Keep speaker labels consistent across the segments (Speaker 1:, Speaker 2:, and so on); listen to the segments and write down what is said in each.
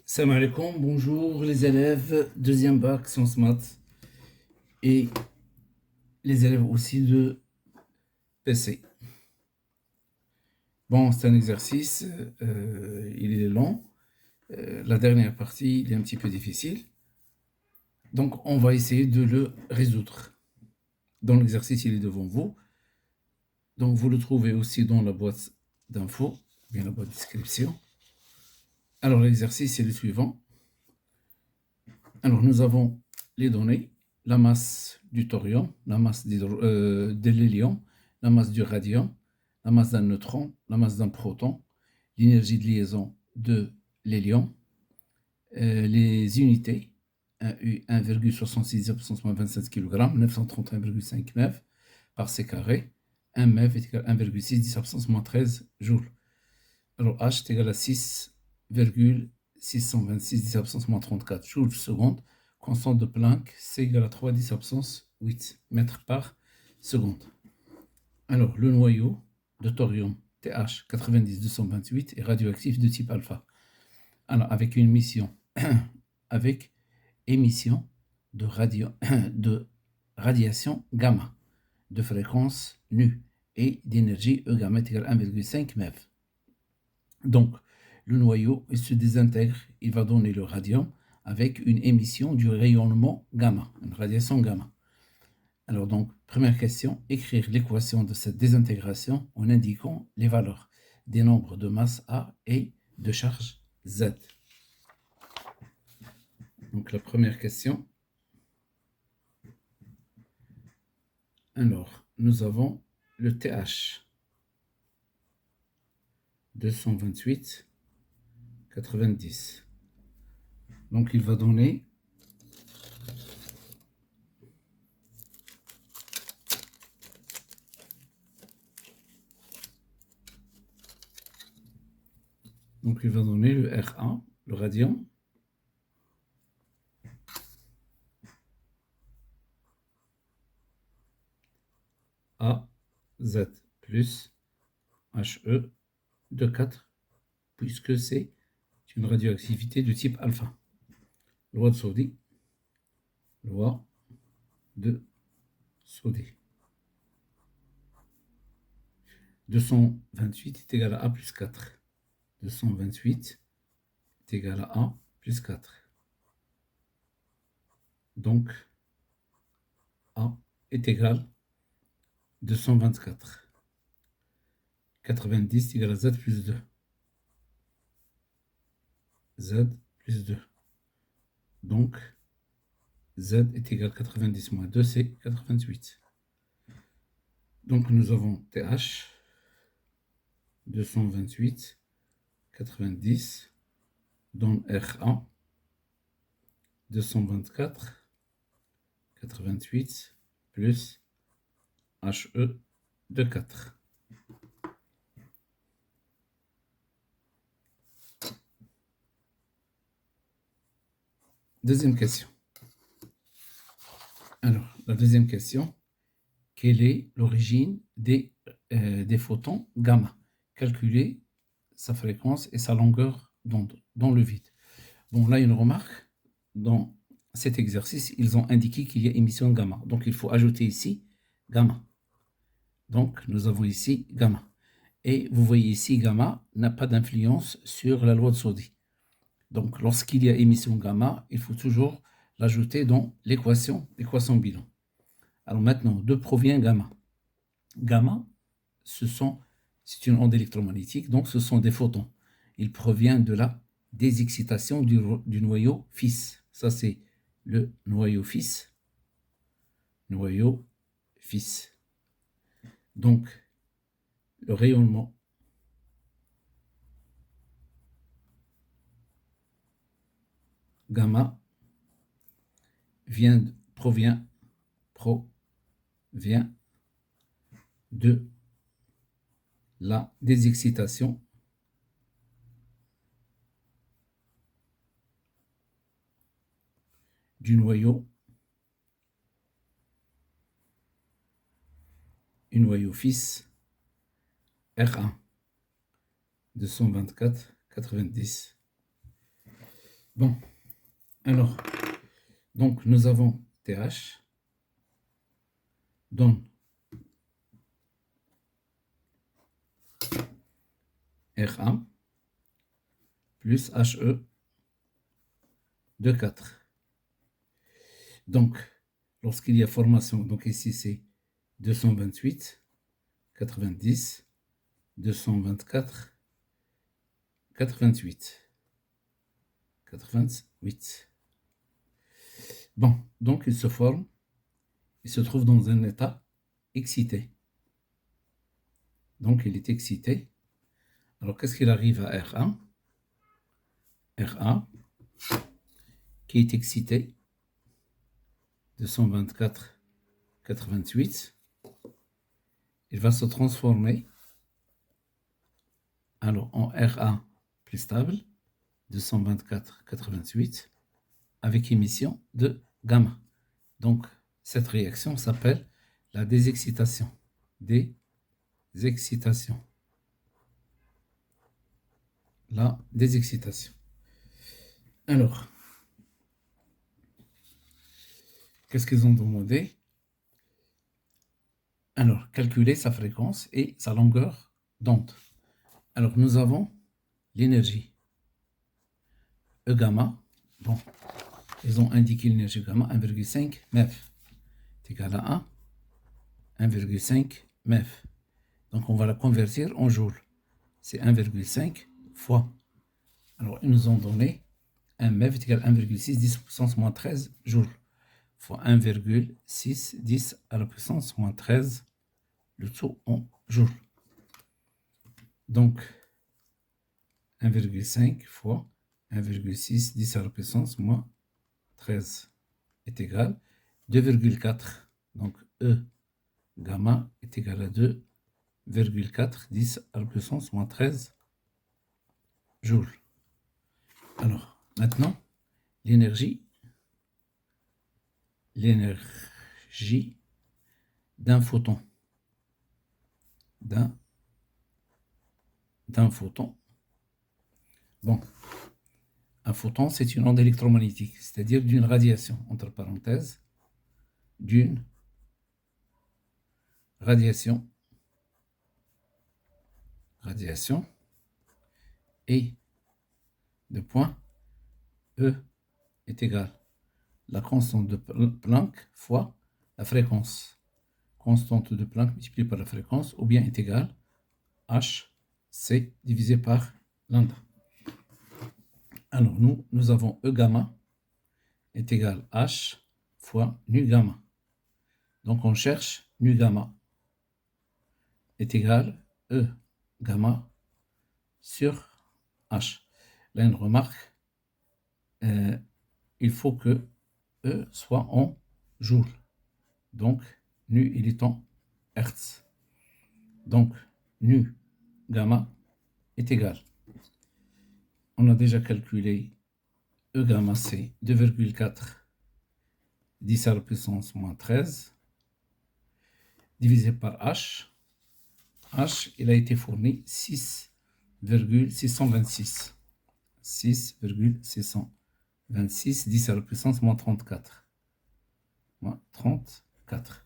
Speaker 1: Salam alaikum, bonjour les élèves, deuxième bac, sciences maths, et les élèves aussi de PC. Bon, c'est un exercice, il est long, la dernière partie, il est un petit peu difficile, donc on va essayer de le résoudre. Dans l'exercice, il est devant vous, donc vous le trouvez aussi dans la boîte d'infos, bien la boîte de description. Alors l'exercice est le suivant. Alors nous avons les données, la masse du thorium, la masse de l'hélium, la masse du radium, la masse d'un neutron, la masse d'un proton, l'énergie de liaison de l'hélium, les unités, 1,66 kg, 931,59 par c carré, 1 MeV est égal à 1,6 10 puissance moins 13 joules. Alors H est égal à 6,626 10 puissance moins 34 joules seconde. Constante de Planck, C égale à 3 10 puissance 8 mètres par seconde. Alors, le noyau de thorium TH 90-228 est radioactif de type alpha. Alors, avec une avec émission de radiation gamma, de fréquence nue et d'énergie E gamma est égal à 1,5 MeV. Donc, le noyau, il se désintègre, il va donner le radium avec une émission du rayonnement gamma, une radiation gamma. Alors donc, première question, écrire l'équation de cette désintégration en indiquant les valeurs des nombres de masse A et de charge Z. Donc la première question. Alors, nous avons le TH 228 90. Donc il va donner le Ra, le radium, AZ plus HE de 4, puisque c'est une radioactivité de type alpha. Loi de Soddy. Loi de Soddy. 228 est égal à A plus 4. 228 est égal à A plus 4. Donc, A est égal à 224. 90 est égal à Z plus 2. Z plus 2. Donc, Z est égal à 90 moins 2, c'est 88. Donc, nous avons TH 228, 90, dans RA 224, 88, plus HE de 4. Deuxième question. Alors, la deuxième question, quelle est l'origine des photons gamma? Calculer sa fréquence et sa longueur d'onde dans le vide. Bon, là, une remarque. Dans cet exercice, ils ont indiqué qu'il y a émission gamma. Donc, il faut ajouter ici gamma. Donc, nous avons ici gamma. Et vous voyez ici, gamma n'a pas d'influence sur la loi de Soddy. Donc, lorsqu'il y a émission gamma, il faut toujours l'ajouter dans l'équation bilan. Alors maintenant, d'où provient gamma? Gamma, c'est une onde électromagnétique, donc ce sont des photons. Il provient de la désexcitation du noyau fils. Ça, c'est le noyau fils. Noyau fils. Donc, le rayonnement gamma provient de la désexcitation du noyau fils R1 224 90. Bon, alors, donc nous avons TH donne RA plus HE de 4. Donc, lorsqu'il y a formation, donc ici c'est 228, 90, 224, 88, 88. Bon, donc il se forme, il se trouve dans un état excité. Donc il est excité. Alors qu'est-ce qu'il arrive à RA? RA, qui est excité, 224, 88, il va se transformer alors en RA plus stable, 224, 88, avec émission de gamma. Donc, cette réaction s'appelle la désexcitation. Désexcitation. La désexcitation. Alors, qu'est-ce qu'ils ont demandé? Alors, calculer sa fréquence et sa longueur d'onde. Alors, nous avons l'énergie E gamma. Bon, ils ont indiqué l'énergie gamma 1,5 MeV est égal à 1,5 MeV. Donc, on va la convertir en joules. C'est 1,5 fois. Alors, ils nous ont donné 1 MeV est égal à 1,6 10 puissance moins 13 joules fois 1,6 10 à la puissance moins 13, le tout en joules. Donc, 1,5 fois 1,6 10 à la puissance moins 13 est égal à 2,4. Donc, E gamma est égal à 2,4 10 à la puissance moins 13 joules. Alors, maintenant, l'énergie d'un photon. D'un photon. Bon, un photon, c'est une onde électromagnétique, c'est-à-dire d'une radiation, entre parenthèses, d'une radiation, et de point E est égal à la constante de Planck fois la fréquence. Constante de Planck multipliée par la fréquence, ou bien est égal à HC divisé par lambda. Alors, nous avons E gamma est égal à H fois nu gamma. Donc, on cherche nu gamma est égal à E gamma sur H. Là, une remarque, il faut que E soit en joules. Donc, nu, il est en hertz. Donc, nu gamma est égal. On a déjà calculé E gamma, c'est 2,4 10 à la puissance moins 13 divisé par H. H, il a été fourni 6,626. 6,626 10 à la puissance moins 34. Moins 34.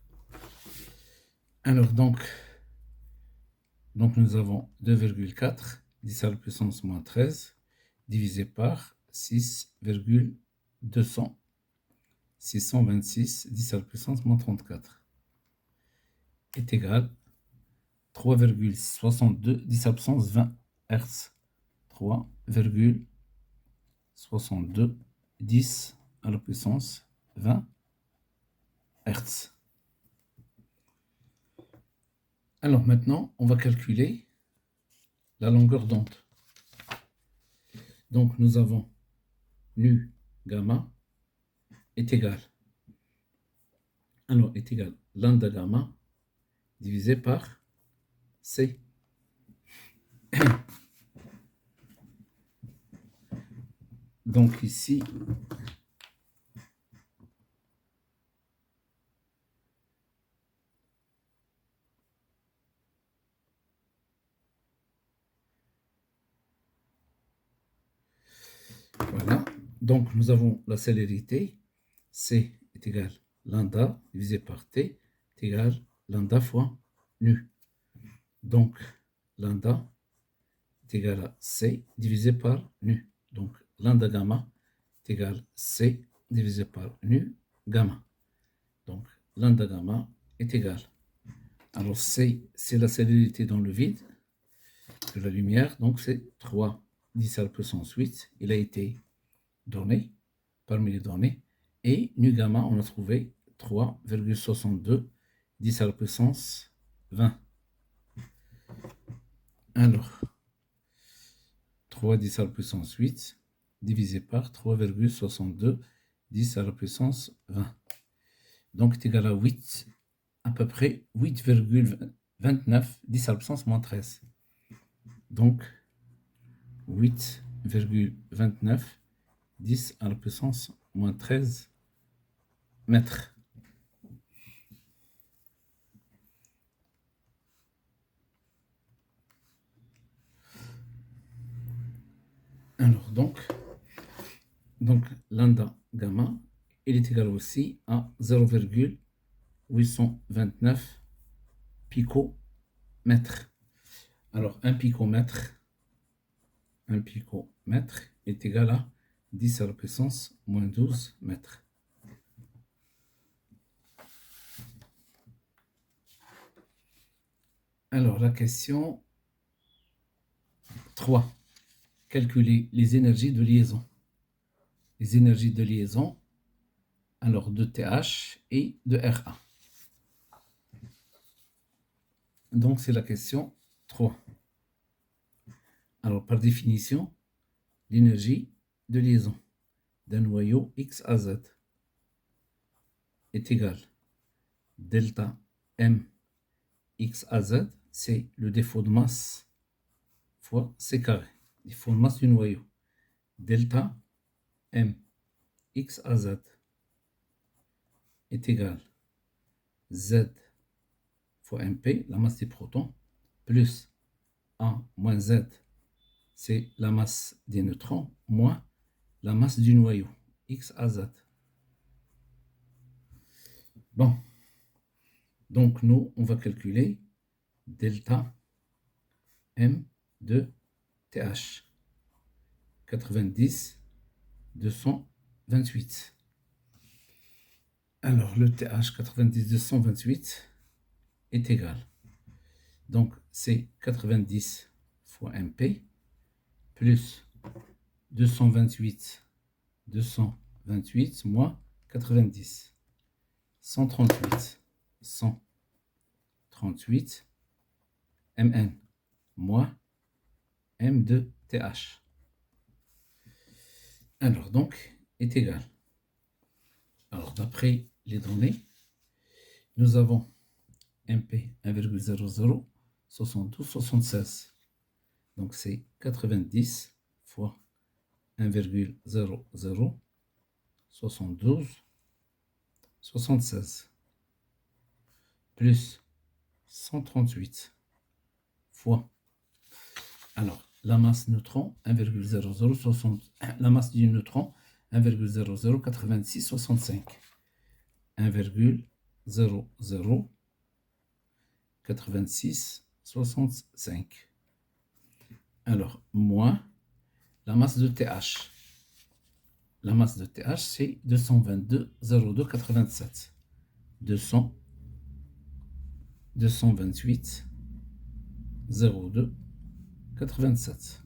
Speaker 1: Alors, donc nous avons 2,4 10 à la puissance moins 13 divisé par 626 10 à la puissance moins 34 est égal 3,62 10 à la puissance 20 Hz. 3,62 10 à la puissance 20 Hz. Alors maintenant, on va calculer la longueur d'onde. Donc nous avons nu gamma est égal. Alors est égal lambda gamma divisé par C. Donc ici, voilà. Donc, nous avons la célérité. C est égal à lambda divisé par T est égal à lambda fois nu. Donc, lambda est égal à C divisé par nu. Donc, lambda gamma est égal à C divisé par nu gamma. Donc, lambda gamma est égal. Alors, C, c'est la célérité dans le vide de la lumière. Donc, c'est 3 10 à la puissance 8. Il a été donné parmi les données. Et nu gamma, on a trouvé 3,62 10 à la puissance 20. Alors, 3 10 à la puissance 8 divisé par 3,62 10 à la puissance 20. Donc, c'est égal à 8, à peu près 8,29 10 à la puissance moins 13. Donc, 8,29 10 à la puissance moins 13 mètres. Alors, donc lambda gamma, il est égal aussi à 0,829 picomètres. Alors, un picomètre est égal à 10 à la puissance moins 12 mètres. Alors, la question 3. Calculer les énergies de liaison. Les énergies de liaison, alors de TH et de RA. Donc, c'est la question 3. Alors, par définition, l'énergie de liaison d'un noyau X à Z est égale delta M X à Z, c'est le défaut de masse fois C carré, défaut de masse du noyau. Delta M X à Z est égal Z fois MP, la masse des protons, plus A moins Z, c'est la masse des neutrons, moins la masse du noyau, X à Z. Bon, donc nous, on va calculer delta M de TH, 90, 228. Alors, le TH 90, 228 est égal. Donc, c'est 90 fois MP plus 228 moins 90. 138 Mn moins M de TH. Alors, donc, est égal. Alors, d'après les données, nous avons MP 1,00 72 76. Donc, c'est 90 fois 1,00 72 76 plus 138 fois, alors la masse neutron 1,0060, la masse du neutron 1,00 86 65, 1,00 86 65. Alors moins la masse de TH. La masse de TH, c'est 222,0287. 228,0287.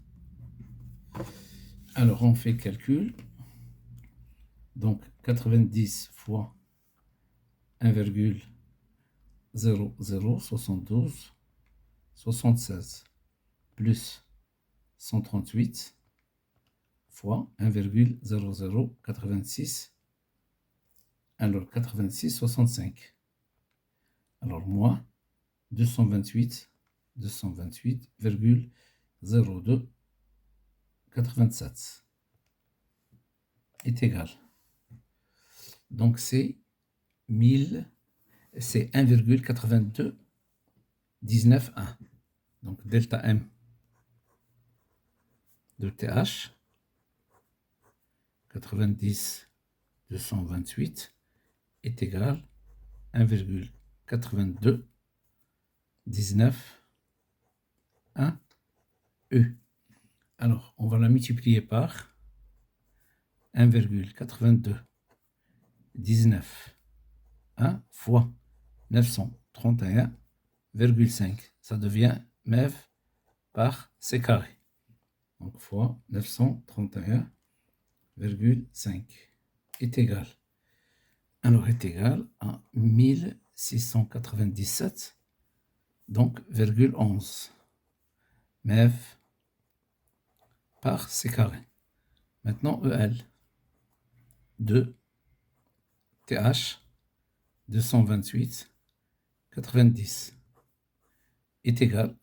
Speaker 1: Alors, on fait le calcul. Donc, 90 fois 1,0072 76 plus 138 fois 1,0086. Alors, 86,65. Alors, moins 228,0287 est égal. Donc, c'est 1,8219,1. Donc, delta M de TH, 90, 228 est égal à 1,82, 19, 1, E. Alors, on va la multiplier par 1,82, 19, 1 fois 931,5. Ça devient MEV par C carré. Donc, fois 931,5 est égal. Alors, est égal à 1697, donc, 11. MEV par C carré. Maintenant, EL de TH 228, 90 est égal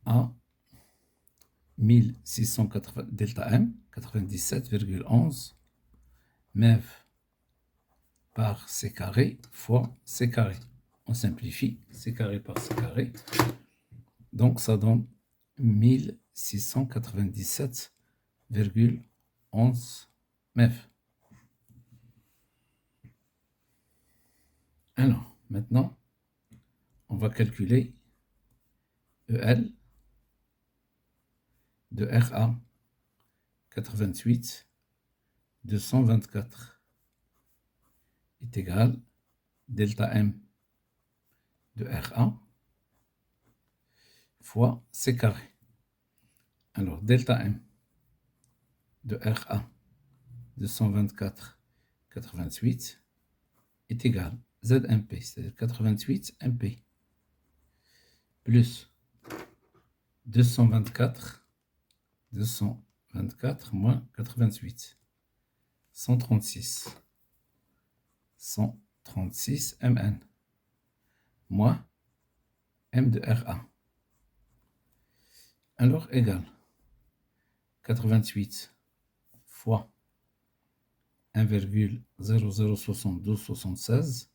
Speaker 1: à 1680 delta M, 97,11 MEV par C carré fois C carré. On simplifie C carré par C carré. Donc, ça donne 1697,11 MEV. Alors, maintenant, on va calculer EL de RA 88 224 est égal delta M de RA fois C carré. Alors, delta M de RA 224,88 est égal ZMP, c'est-à-dire 88 MP, plus 224 moins 88, 136 MN, moins M de RA. Alors, égal 88 fois 1,007276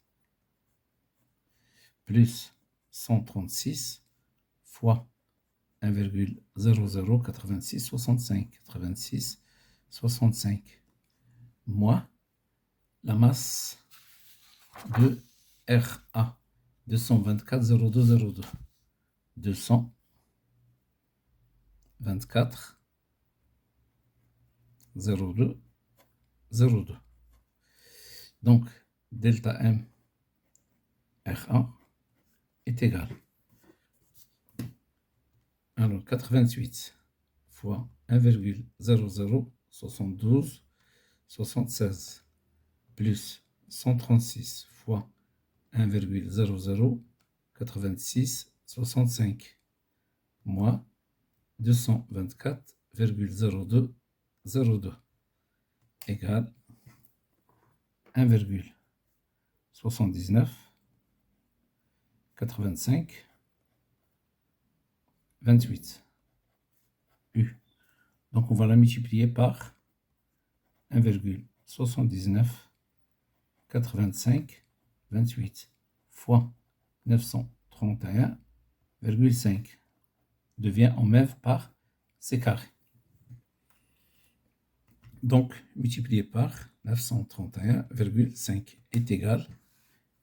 Speaker 1: plus 136 fois 1,008665 moins la masse de RA 224,0202 224,0202. Donc, delta M RA est égal. Alors, 88 fois 1,007276 plus 136 fois 1,008665 moins 224,0202 égale 1,79 85 28 U. Donc on va la multiplier par 1,79 85 28 fois 931,5 devient en MEV par C carré. Donc multiplié par 931,5 est égal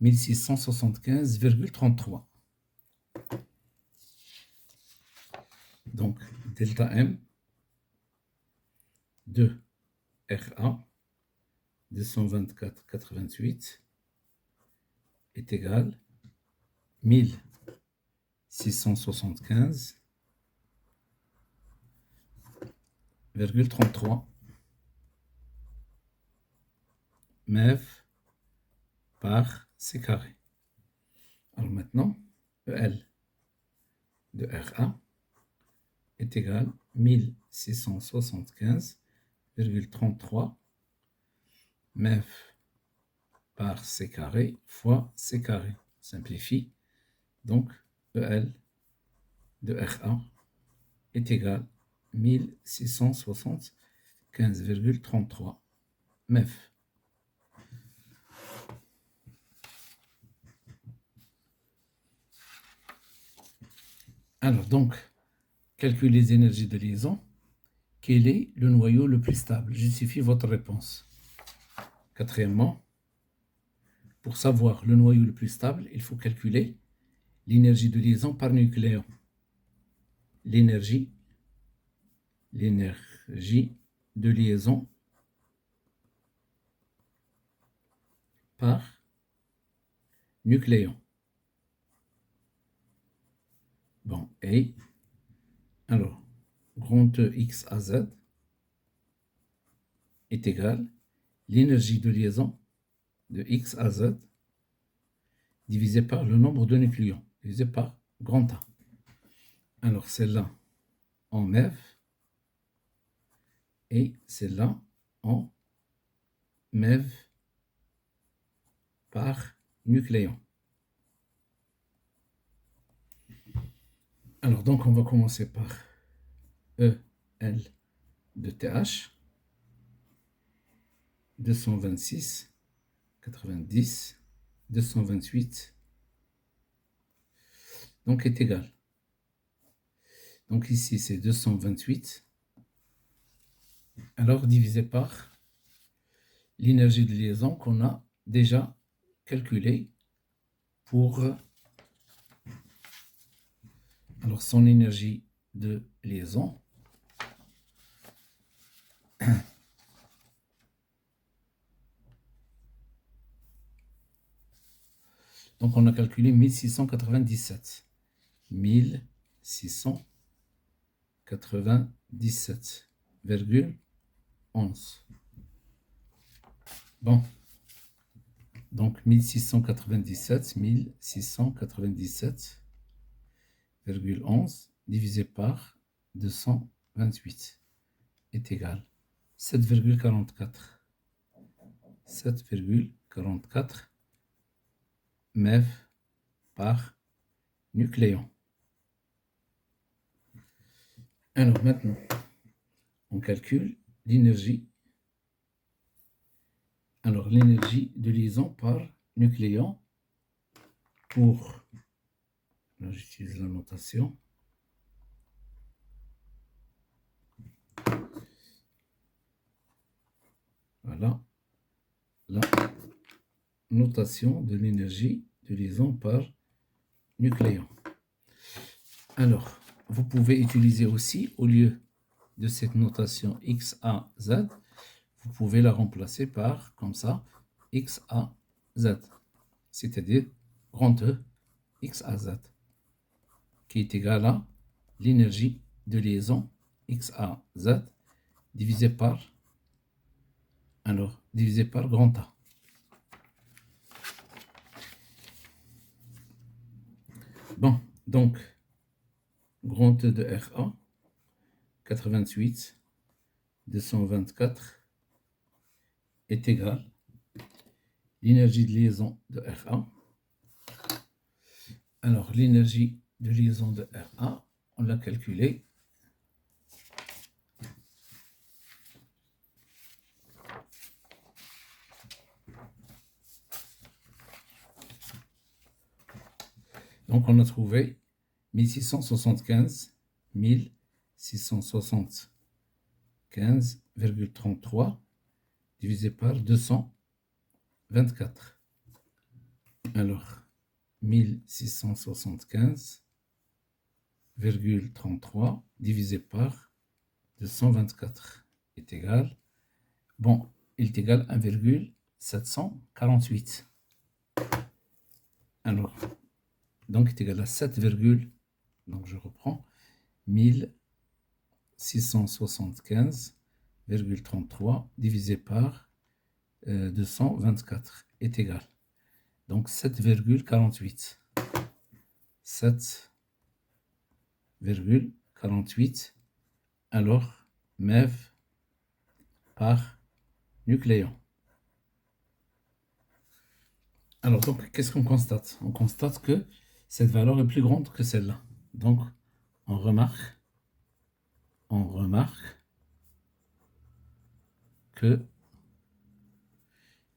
Speaker 1: 1675,33. Donc, delta M de RA 224,88 est égal 1675,33 MEV par C carré. Alors maintenant, EL de RA est égal 1675,33 MEV par C carré fois C carré. Simplifie. Donc, EL de RA est égal 1675,33 MEV. Alors, donc, calculer les énergies de liaison quel est le noyau le plus stable? Justifie votre réponse. Quatrièmement, pour savoir le noyau le plus stable, il faut calculer l'énergie de liaison par nucléon. L'énergie de liaison par nucléon. Bon, et alors, grand E x à z est égal l'énergie de liaison de x à z divisé par le nombre de nucléons, divisé par grand A. Alors, celle-là en MeV et celle-là en MeV par nucléon. Alors, donc, on va commencer par EL de TH, 226, 90, 228, donc est égal. Donc ici, c'est 228, alors divisé par l'énergie de liaison qu'on a déjà calculée pour alors son énergie de liaison. Donc on a calculé 1697. 1697,11. Bon. Donc 1697,11 divisé par 228 est égal 7,44. 7,44 MeV par nucléon. Alors maintenant, on calcule l'énergie. Alors l'énergie de liaison par nucléon pour, là j'utilise la notation, voilà, la notation de l'énergie de liaison par nucléon. Alors, vous pouvez utiliser aussi, au lieu de cette notation x, a, z, vous pouvez la remplacer par, comme ça, x, a, z, c'est-à-dire grand E, x, a, z, qui est égal à l'énergie de liaison x, a, z, divisé par, alors, divisé par grand A. Bon, donc, grand E de RA, 88, 224 est égal l'énergie de liaison de RA. Alors, l'énergie de liaison de RA, on l'a calculée. Donc, on a trouvé 1673 divisé par 224. Alors, 1675,33 divisé par 224 est égal, bon, il est égal à 1,748. Alors, donc, il est égal à 7, donc je reprends, 1675,33 divisé par 224 est égal. Donc 7,48. 7,48. Alors, MeV par nucléon. Alors, donc, qu'est-ce qu'on constate? On constate que cette valeur est plus grande que celle-là. Donc, on remarque que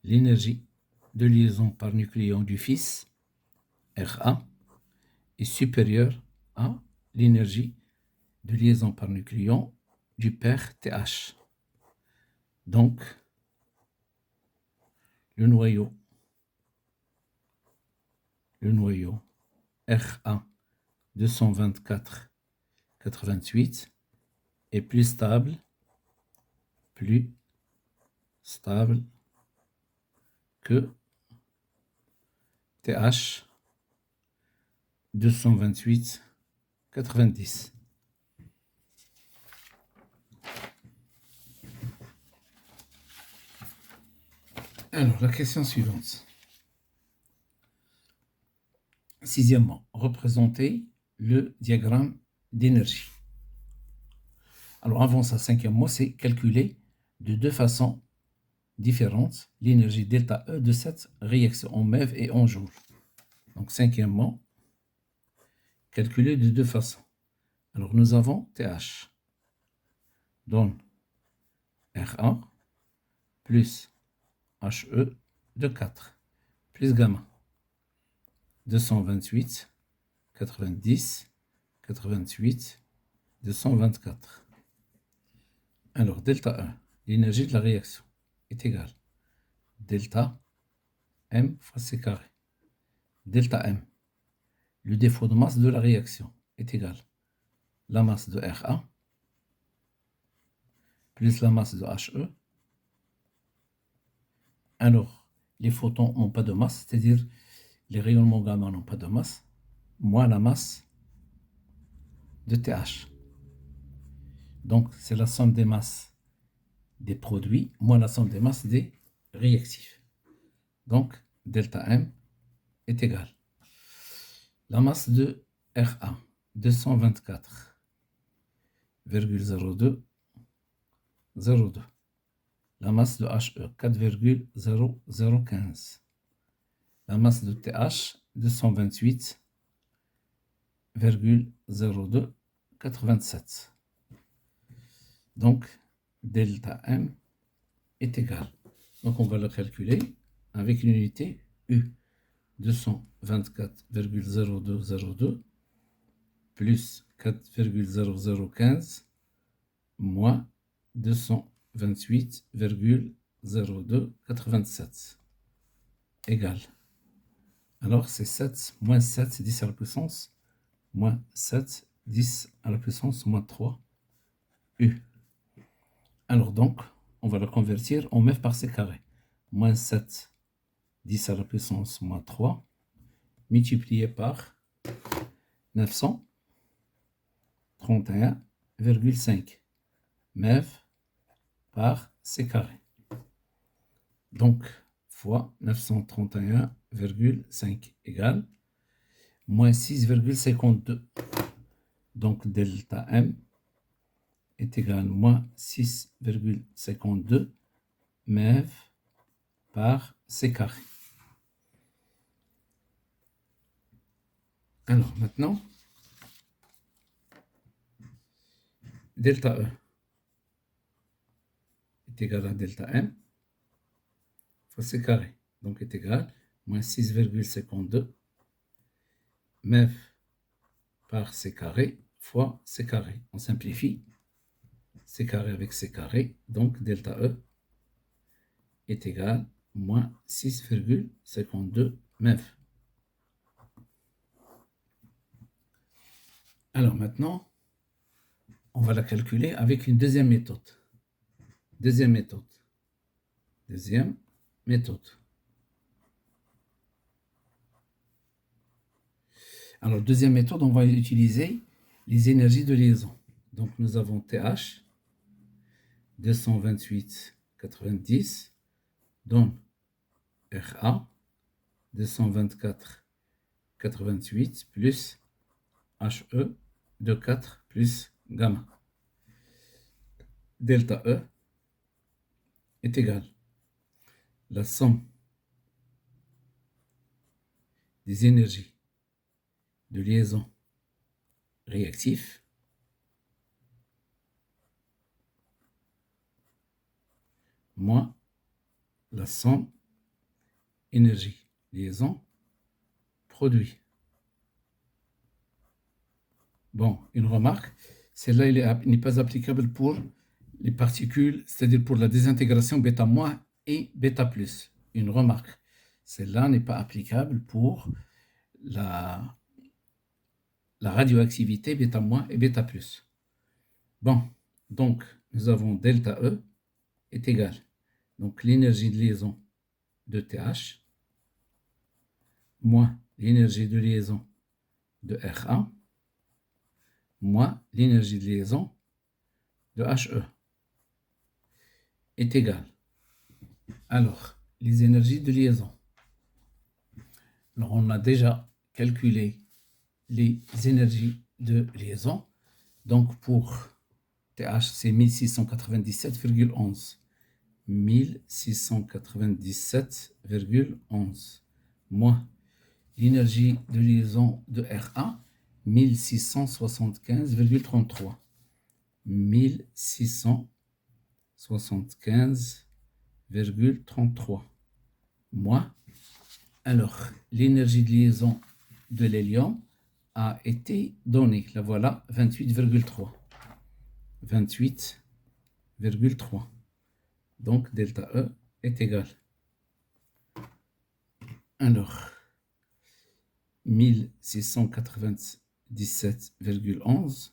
Speaker 1: l'énergie de liaison par nucléon du fils, Ra, est supérieure à l'énergie de liaison par nucléon du pair TH. Donc, le noyau RA 224,88 est plus stable que TH 228,90. Alors, la question suivante. Sixièmement, représenter le diagramme d'énergie. Alors, avant ça, cinquièmement, c'est calculer de deux façons différentes l'énergie delta E de cette réaction en MeV et en joule. Donc, cinquièmement, calculer de deux façons. Alors, nous avons TH donne RA plus HE de 4 plus gamma 228, 90, 88, 224. Alors, delta E, l'énergie de la réaction, est égale delta M fois C carré. Delta M, le défaut de masse de la réaction, est égal la masse de RA plus la masse de HE. Alors, les photons n'ont pas de masse, c'est-à-dire les rayonnements gamma n'ont pas de masse, moins la masse de TH. Donc, c'est la somme des masses des produits moins la somme des masses des réactifs. Donc, delta M est égal la masse de RA, 224,0202. La masse de HE, 4,0015. La masse de TH, 228,0287. Donc, delta M est égal. Donc, on va le calculer avec une unité U. 224,0202 plus 4,0015 moins 228,0287 égale. Alors, c'est 7 moins 7, 10 à la puissance, moins 7, 10 à la puissance, moins 3, U. Alors donc, on va le convertir en MeV par C carré. Moins 7, 10 à la puissance, moins 3, multiplié par 931,5 MeV par C carré. Donc, fois 931,5 égale moins 6,52. Donc, delta M est égal à moins 6,52 MeV par C carré. Alors, maintenant, delta E est égal à delta M fois C carré. Donc, est égal à moins 6,52 MeV par C carré fois C carré. On simplifie. C carré avec C carré. Donc, delta E est égal à moins 6,52 MeV. Alors maintenant, on va la calculer avec une deuxième méthode. Deuxième méthode. Alors, deuxième méthode, on va utiliser les énergies de liaison. Donc, nous avons TH, 228,90, donne RA, 224,88, plus HE, de 4, plus gamma. Delta E est égal à la somme des énergies de liaison réactif moins la somme énergie liaison produit. Bon, une remarque, Celle-là, n'est pas applicable pour les particules, c'est-à-dire pour la désintégration bêta- et bêta+. Une remarque, celle-là n'est pas applicable pour la radioactivité bêta- et bêta+. Bon, donc, nous avons delta E est égal. Donc, l'énergie de liaison de TH moins l'énergie de liaison de Ra moins l'énergie de liaison de He est égal. Alors, les énergies de liaison. Alors, on a déjà calculé les énergies de liaison. Donc, pour TH, c'est 1697,11. 1697,11 moins l'énergie de liaison de Ra, 1675,33. 1675,33 moins. Alors, l'énergie de liaison de l'hélium a été donnée. La voilà, 28,3. 28,3. Donc, delta E est égal. Alors, 1697,11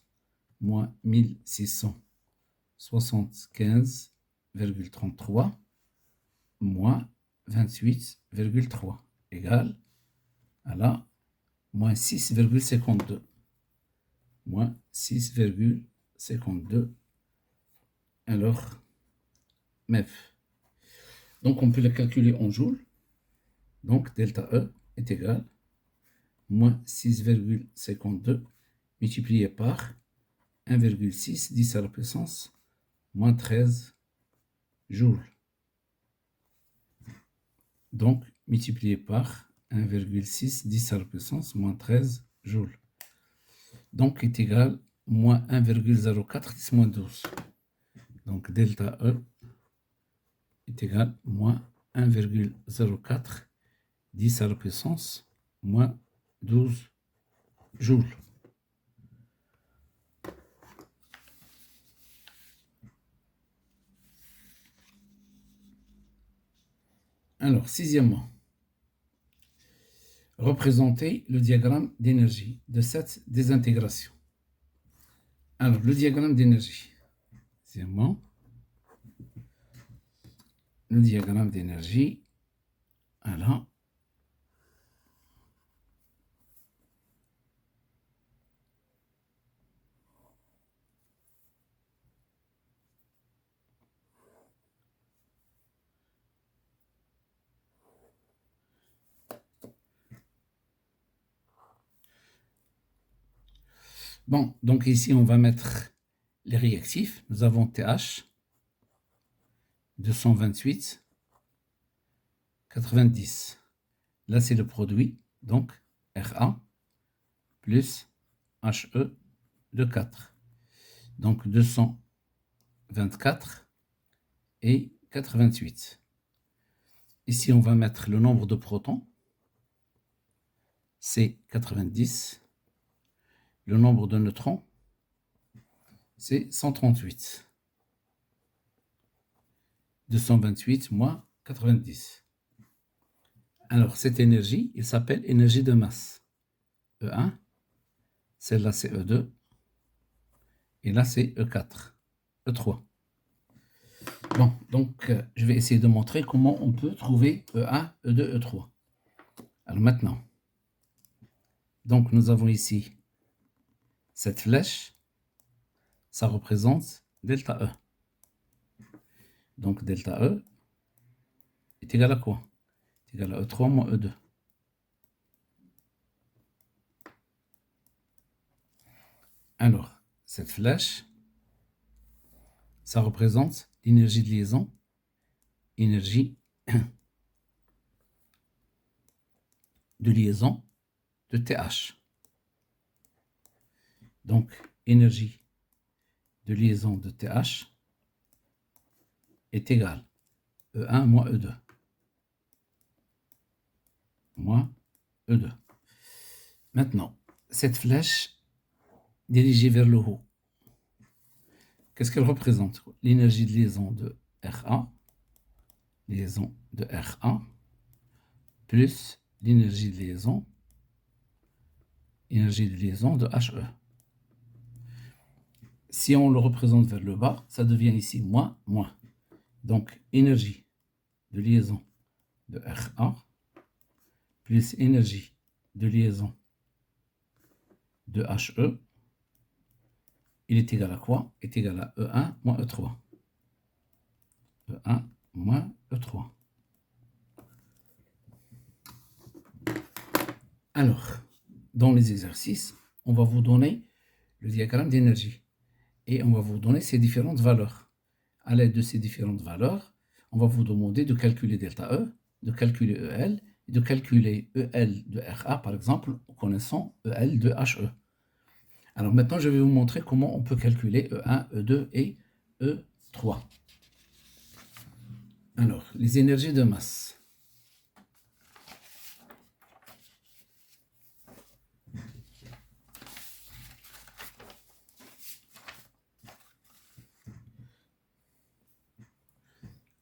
Speaker 1: moins 1675,33 moins 28,3 égale à la moins 6,52. Moins 6,52. Alors, MEF. Donc, on peut la calculer en joules. Donc, delta E est égal à moins 6,52 multiplié par 1,6 10 à la puissance moins 13 joules. Donc, multiplié par 1,6 10 à la puissance moins 13 joules. Donc, est égal à moins 1,04 10 moins 12. Donc, delta E est égal à moins 1,04 10 à la puissance moins 12 joules. Alors, sixièmement, représenter le diagramme d'énergie de cette désintégration. Alors, le diagramme d'énergie. Sixièmement, le diagramme d'énergie. Alors, bon, donc ici, on va mettre les réactifs. Nous avons TH, 228, 90. Là, c'est le produit, donc Ra plus He de 4. Donc 224 et 88. Ici, on va mettre le nombre de protons, c'est 90. Le nombre de neutrons, c'est 138. 228 moins 90. Alors, cette énergie, il s'appelle énergie de masse. E1, celle-là, c'est E2, et là, c'est E4, E3. Bon, donc, je vais essayer de montrer comment on peut trouver E1, E2, E3. Alors, maintenant, donc, nous avons ici cette flèche, ça représente delta E. Donc, delta E est égal à quoi? C'est égal à E3 moins E2. Alors, cette flèche, ça représente l'énergie de liaison, énergie de liaison de TH. Donc, énergie de liaison de TH est égale E1 moins E2. Moins E2. Maintenant, cette flèche dirigée vers le haut, Qu'est-ce qu'elle représente? L'énergie de liaison de Ra, liaison de Ra, plus l'énergie de liaison de He. Si on le représente vers le bas, ça devient ici moins, moins. Donc, énergie de liaison de Ra plus énergie de liaison de He, il est égal à quoi? Est égal à E1 moins E3. E1 moins E3. Alors, dans les exercices, on va vous donner le diagramme d'énergie et on va vous donner ces différentes valeurs. À l'aide de ces différentes valeurs, on va vous demander de calculer delta E, de calculer EL et de calculer EL de Ra, par exemple, en connaissant EL de He. Alors maintenant, je vais vous montrer comment on peut calculer E1, E2 et E3. Alors, les énergies de masse.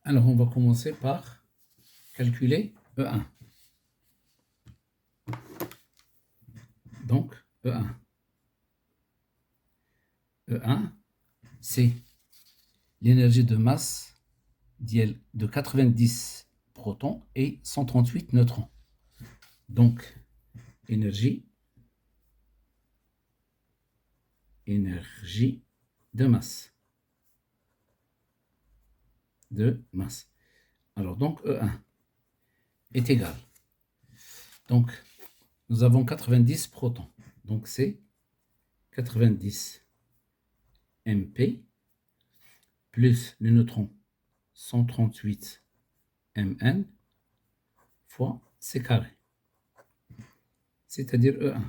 Speaker 1: Alors, on va commencer par calculer E1. Donc, E1. E1, c'est l'énergie de masse de 90 protons et 138 neutrons. Donc, énergie de masse. Alors, donc, E1 est égal. Donc, nous avons 90 protons. Donc, c'est 90 MP plus les neutrons 138 Mn fois C carré. C'est-à-dire E1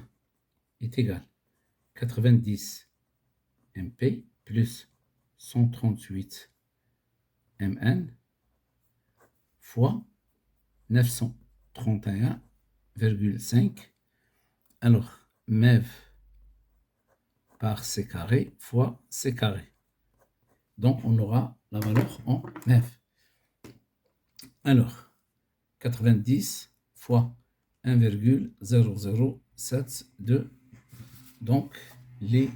Speaker 1: est égal à 90 MP plus 138 Mn fois 931,5. Alors, MEV par C carré fois C carré. Donc, on aura la valeur en MEV. Alors, 90 fois 1,0072. Donc, les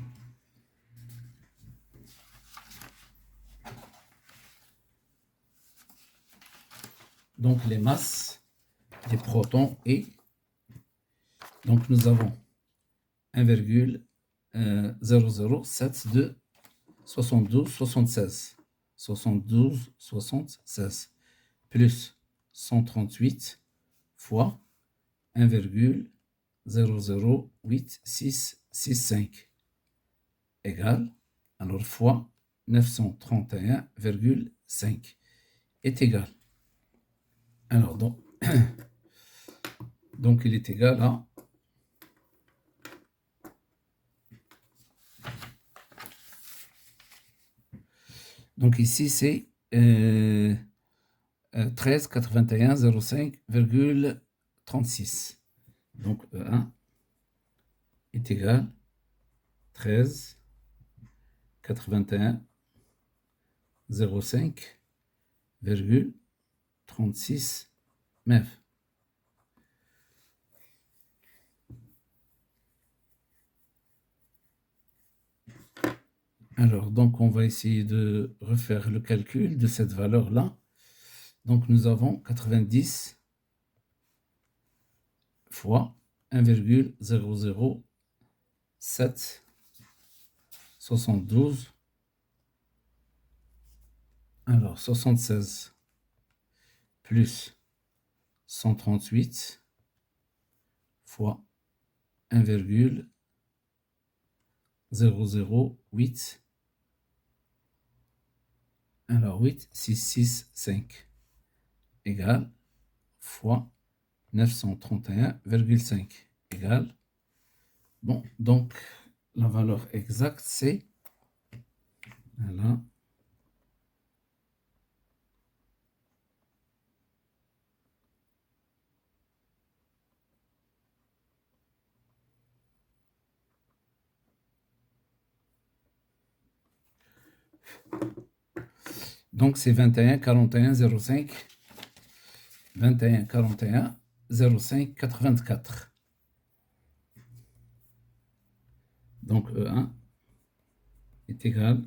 Speaker 1: masses des protons et donc nous avons 1,0072 72 76 plus 138 fois 1,008665 égale, alors fois 931,5 est égal. Alors, donc il est égal à donc ici c'est 1381,05,36. Donc E1 est égal à 1381,05,36 MeV. Alors, donc, on va essayer de refaire le calcul de cette valeur-là. Donc, nous avons 90 fois 1,00772. Alors, 76 plus 138 fois 1,008. Alors, 8665 égale fois 931,5 égale. Bon, donc la valeur exacte, c'est voilà. Donc, c'est 21 41 05 21 41 05 84. Donc, E1 est égal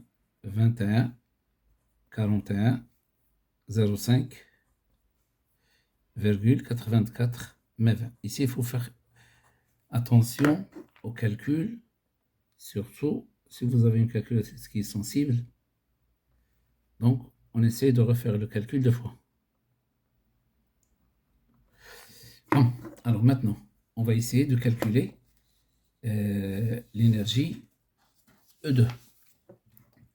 Speaker 1: à 21 41 05,84 MeV. Ici, il faut faire attention au calcul, surtout si vous avez une calculatrice qui est sensible. Donc, on essaie de refaire le calcul deux fois. Bon, alors maintenant, on va essayer de calculer l'énergie E2.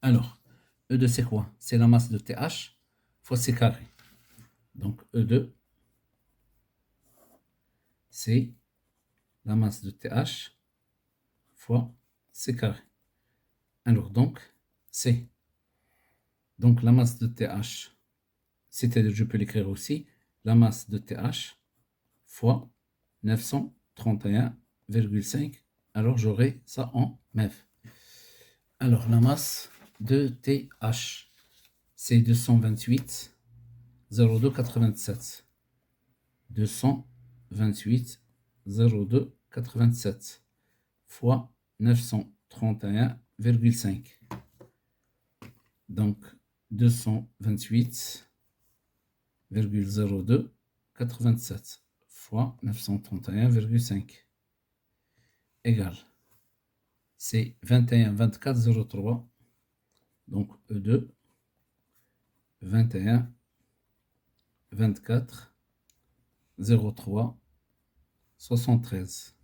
Speaker 1: Alors, E2, c'est quoi? C'est la masse de TH fois C carré. Donc, E2, c'est la masse de TH fois C carré. Alors, donc, c'est donc la masse de TH, c'est-à-dire, je peux l'écrire aussi, la masse de TH fois 931,5. Alors, j'aurai ça en MeV. Alors, la masse de TH, c'est 228,0287. 228,0287 fois 931,5. Donc, 228,0287 fois 931,5 égale. C'est 21,24,03. Donc, E2, 21,24,03, 73.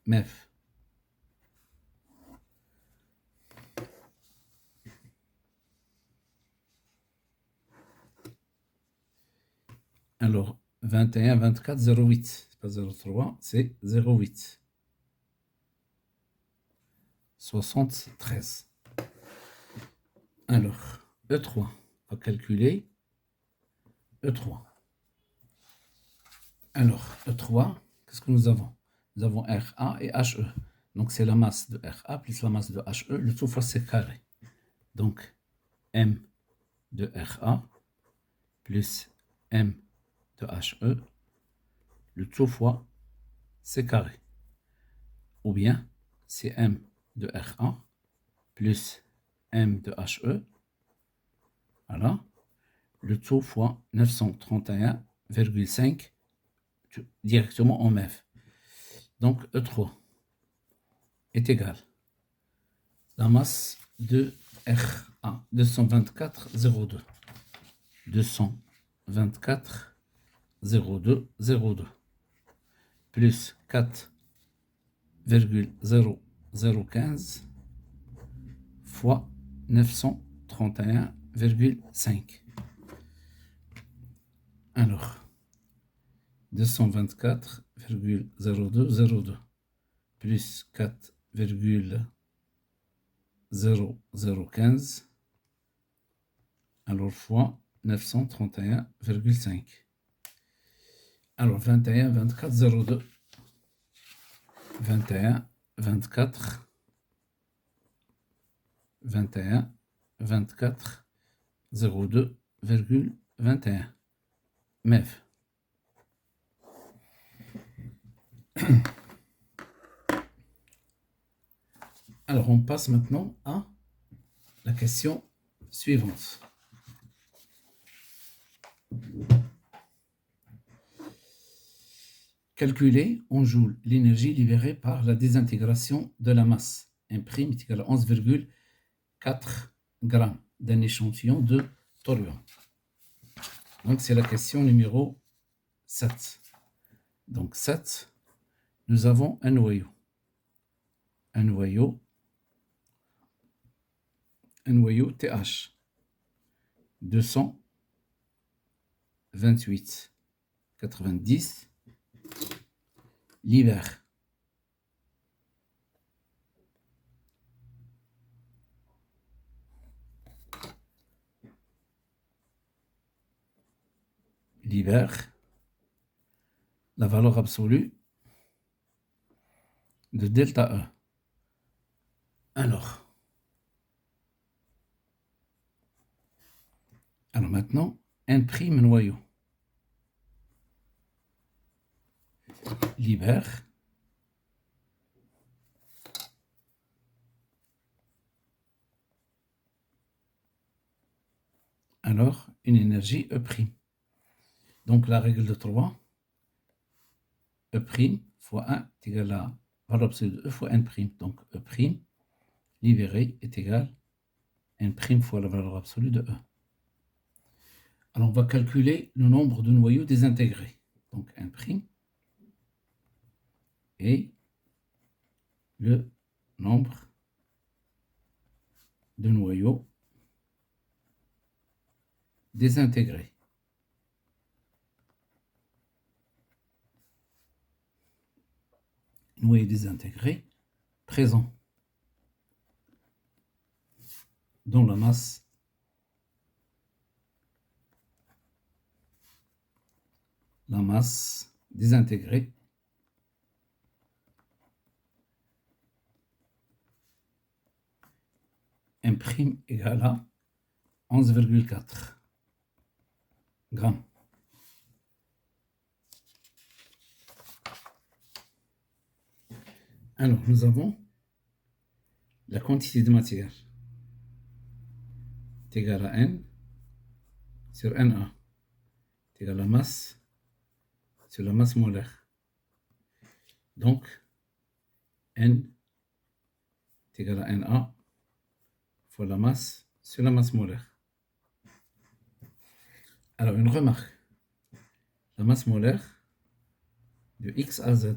Speaker 1: MeV. Alors, 21,24,08. C'est pas 0,3, c'est 0,8. 73. Alors, E3. On va calculer E3. Alors, E3, qu'est-ce que nous avons? Nous avons RA et HE. Donc, c'est la masse de RA plus la masse de HE, le tout fois C carré. Donc, M de RA plus M de HE, le tout fois C carré. Ou bien, c'est M de RA plus M de HE, voilà, le tout fois 931,5 directement en MeV. Donc, E3 est égal à la masse de RA, 224,02. 224,0202 plus 4,0015 fois 931,5. Alors, 224,0202 plus 4,0015, alors fois 931,5. Alors, 21, 24, 02. 21, 24, 21, 24, 02,21. MeV. Alors, on passe maintenant à la question suivante. Calculer en joules l'énergie libérée par la désintégration de la masse. M' est égal à 11,4 grammes d'un échantillon de thorium. Donc, c'est la question numéro 7. Donc, 7, nous avons un noyau. Un noyau TH. 228,90 libère. Libère la valeur absolue de delta E. Alors, Alors maintenant, N' noyau. Libère. Alors, une énergie E'. Donc, la règle de 3, E' fois 1 est égal à valeur absolue de E fois N'. Donc, E' libéré est égal à N' fois la valeur absolue de E. Alors, on va calculer le nombre de noyaux désintégrés. Donc, N' et le nombre de noyaux désintégrés. Noyaux désintégrés présents dans la masse désintégrée M' égale à 11,4 grammes. Alors, nous avons la quantité de matière est égale à N sur Na est égale à la masse sur la masse molaire. Donc, N est égal à Na fois la masse sur la masse molaire. Alors, une remarque. La masse molaire de X à Z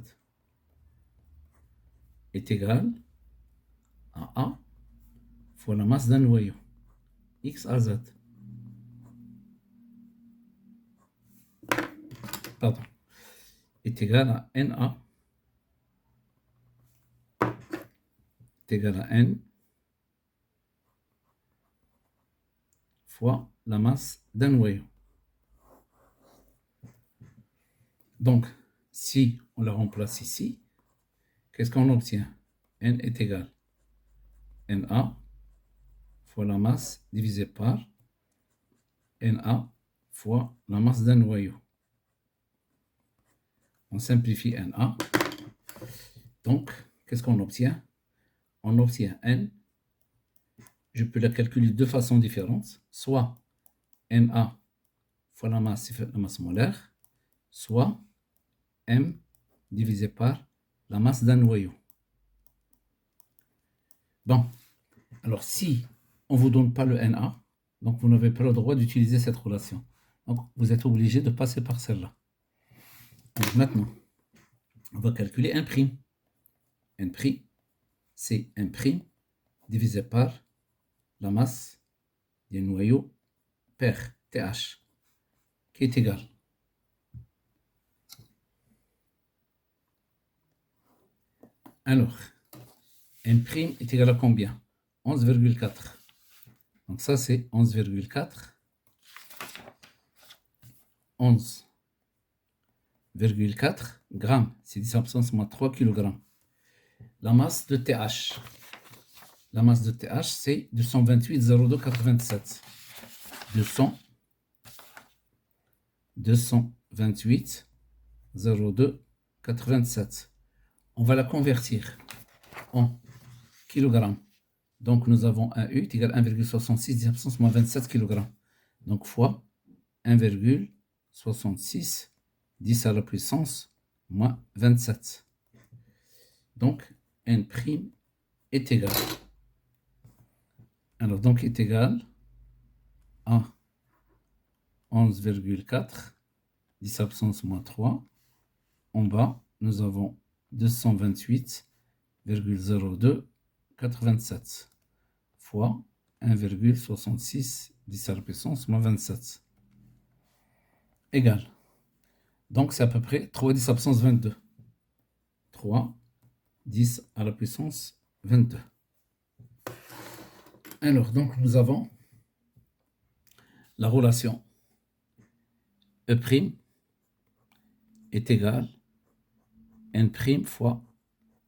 Speaker 1: est égale à A fois la masse d'un noyau. X à Z. Pardon. Est égal à Na est égal à N fois la masse d'un noyau. Donc, si on la remplace ici, qu'est-ce qu'on obtient? N est égal à Na fois la masse divisé par Na fois la masse d'un noyau. On simplifie Na. Donc, qu'est-ce qu'on obtient? On obtient N. Je peux la calculer de deux façons différentes. Soit Na fois la masse molaire, soit M divisé par la masse d'un noyau. Bon, alors si on ne vous donne pas le Na, donc vous n'avez pas le droit d'utiliser cette relation. Donc vous êtes obligé de passer par celle-là. Donc maintenant, on va calculer N'. N', c'est N' divisé par la masse du noyau per TH, qui est égal. Alors, N' est égal à combien? 11,4. Donc ça, c'est 11,4. 11,4 grammes. C'est 10 absence moins 3 kg. La masse de TH. La masse de TH, c'est 228,0287. 228,0287. On va la convertir en kilogrammes. Donc, nous avons un U égale 1,66, 10 absence moins 27 kg. Donc, fois 1,66, 10 à la puissance moins 27. Donc, N' est égal. Alors, donc, est égal à 11,4, 10 absence moins 3. En bas, nous avons 228,0287 fois 1,66, 10 à la puissance moins 27. Égal. Donc, c'est à peu près 3 10 à la puissance 22. 3, 10 à la puissance 22. Alors, donc, nous avons la relation E' est égal à N' fois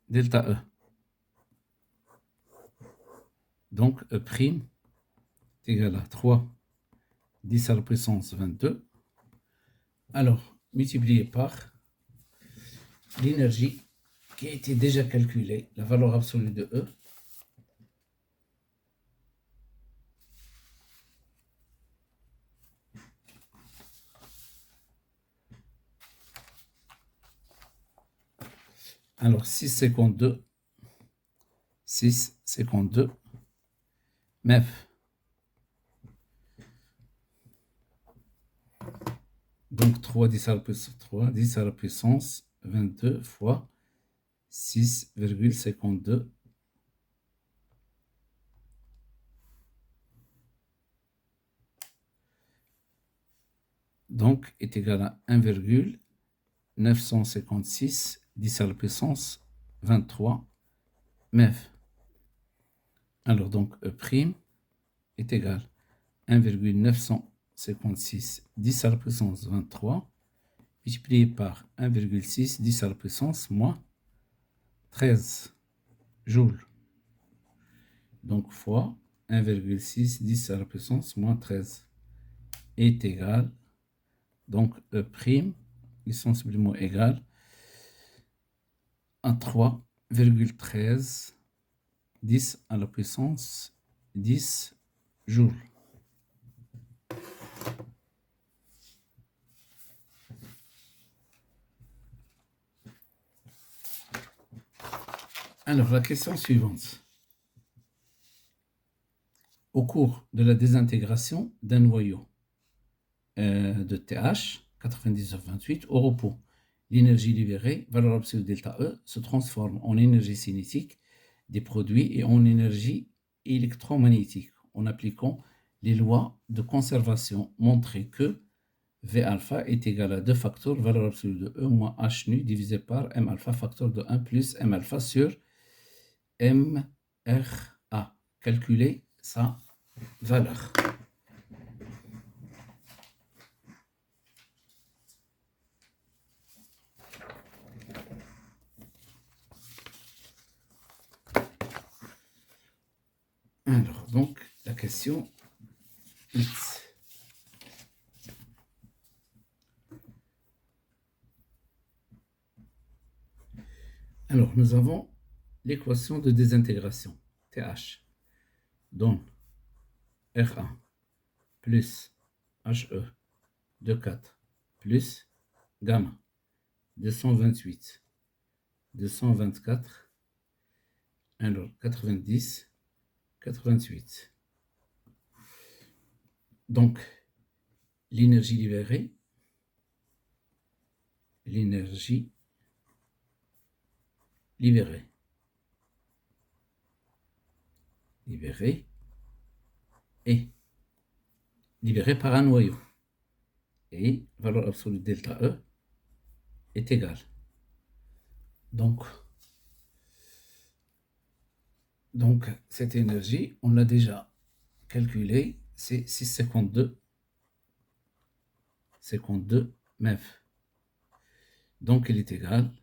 Speaker 1: delta E. Donc, E' est égal à 3, 10 à la puissance 22. Alors, multiplié par l'énergie qui a été déjà calculée, la valeur absolue de E. Alors, 6,52 MEF. Donc, 3 10 à la puissance 3, 10 à la puissance 22 fois 6,52. Donc, est égal à 1,956 10 à la puissance 23 MEF. Alors, donc, E' est égal à 1,956 10 à la puissance 23 multiplié par 1,6 10 à la puissance moins 13 joules. Donc, fois 1,6 10 à la puissance moins 13 est égal, donc E', ils sont simplement égal à 3,13 10 à la puissance 10 joules. Alors, la question suivante. Au cours de la désintégration d'un noyau de TH, 99,28, au repos, l'énergie libérée, valeur absolue delta E, se transforme en énergie cinétique des produits et en énergie électromagnétique en appliquant les lois de conservation montrées que V alpha est égal à 2 facteurs valeur absolue de E moins H nu divisé par M alpha facteur de 1 plus M alpha sur MRA. Calculer sa valeur. Alors, donc, la question 8. Alors, nous avons l'équation de désintégration, TH, donne RA plus HE de 4 plus gamma 228, 224, alors 90, 88. Donc, l'énergie libérée est libérée par un noyau. Et valeur absolue delta E est égale. Donc cette énergie, on l'a déjà calculée, c'est 6,52 MEF. Donc, elle est égale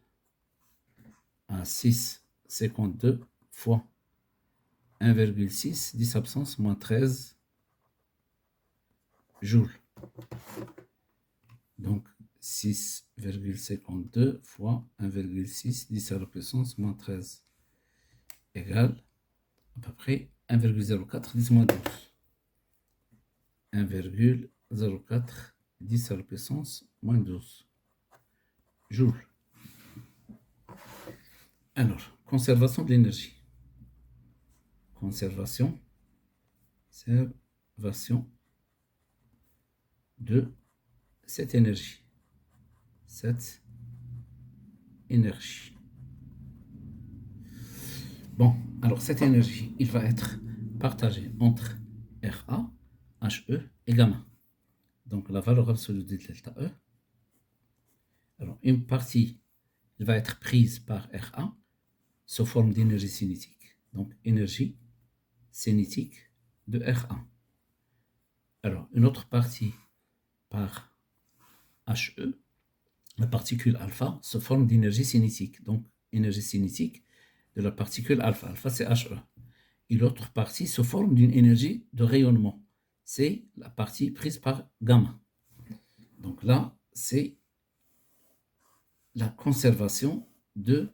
Speaker 1: à 6,52 fois 1,6, 10 absence, moins 13 joules. Donc, 6,52 fois 1,6, 10 à la puissance, moins 13, égale à peu près 1,04, 10 moins 12. 1,04, 10 à la puissance, moins 12 joules. Alors, conservation de l'énergie. Conservation de cette énergie. Bon, alors cette énergie, il va être partagée entre RA, HE et gamma. Donc la valeur absolue de delta E. Alors une partie, elle va être prise par RA sous forme d'énergie cinétique. Donc énergie cinétique de RA. Alors une autre partie par HE, la particule alpha, sous forme d'énergie cinétique. Donc énergie cinétique de la particule alpha. Alpha, c'est HE. Et l'autre partie se forme d'une énergie de rayonnement. c'est la partie prise par gamma. Donc là, c'est la conservation de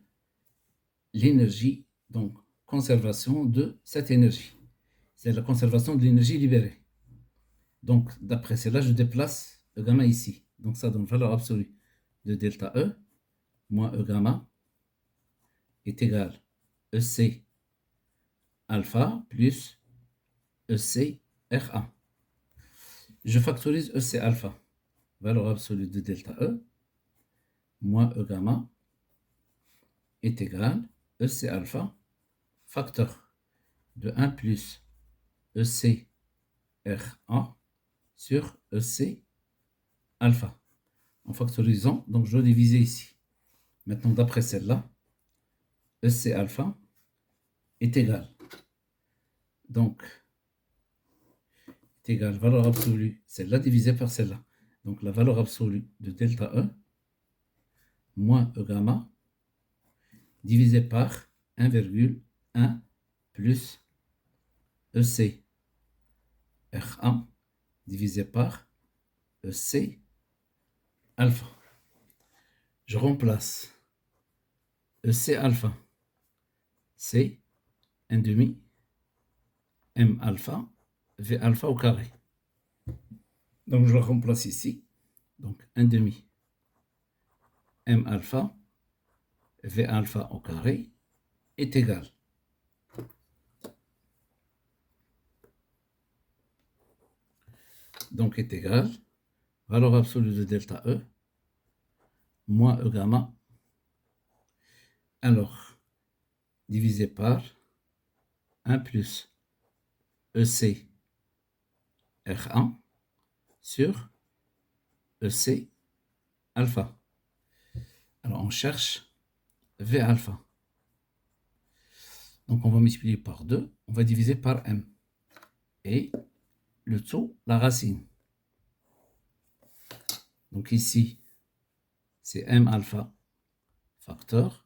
Speaker 1: l'énergie, donc conservation de cette énergie. C'est la conservation de l'énergie libérée. Donc, d'après cela, je déplace E gamma ici. Donc, ça donne valeur absolue de delta E moins E gamma est égal EC alpha plus EC R1. Je factorise EC alpha, valeur absolue de delta E moins E gamma est égal EC alpha, facteur de 1 plus EC R1 sur EC alpha. En factorisant, donc je dois diviser ici. Maintenant, d'après celle-là, EC alpha est égal. Donc, est égal valeur absolue, celle-là divisée par celle-là. Donc, la valeur absolue de delta E moins E gamma divisé par 1,1 plus EC R1 divisé par EC alpha. Je remplace EC alpha, c'est 1 demi M alpha V alpha au carré. Donc je le remplace ici. Donc 1 demi M alpha V alpha au carré est égal. Donc est égal valeur absolue de delta E moins E gamma. Alors, divisé par 1 plus EC R1 sur EC alpha. Alors, on cherche V alpha. Donc, on va multiplier par 2. On va diviser par M. Et le tout, la racine. Donc, ici, c'est M alpha, facteur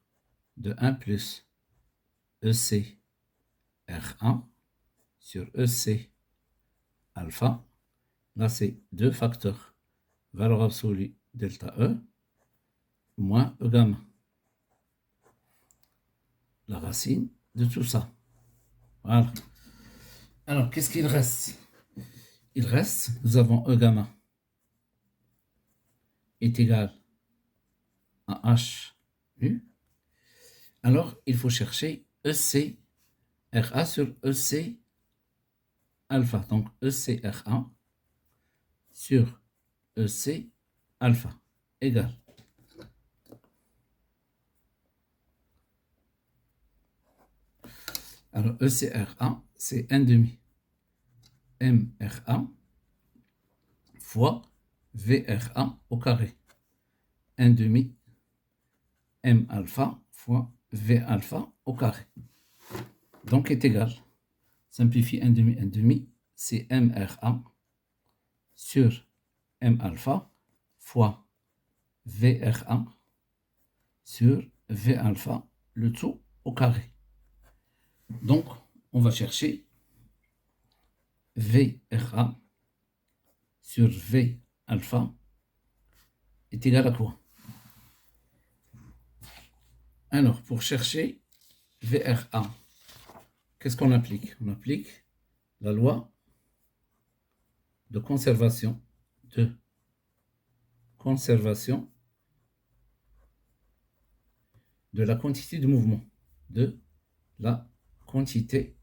Speaker 1: de 1 plus EC R1 sur EC alpha. Là, c'est 2 facteurs. Valeur absolue delta E moins E gamma. La racine de tout ça. Voilà. Alors, qu'est-ce qu'il reste? Il reste, nous avons E gamma est égal à H nu. Alors, il faut chercher EC RA sur EC alpha. Donc, EC R1 sur EC alpha égal. Alors, ECR1, c'est 1 demi MR1 fois VR1 au carré. 1 demi M alpha fois V alpha au carré. Donc, est égal. Simplifie 1 demi, c'est MR1 sur M alpha fois VR1 sur V alpha, le tout au carré. Donc, on va chercher VRA sur V alpha est égal à quoi? Alors, pour chercher VRA, qu'est-ce qu'on applique? On applique la loi de conservation de la quantité de mouvement, de la quantité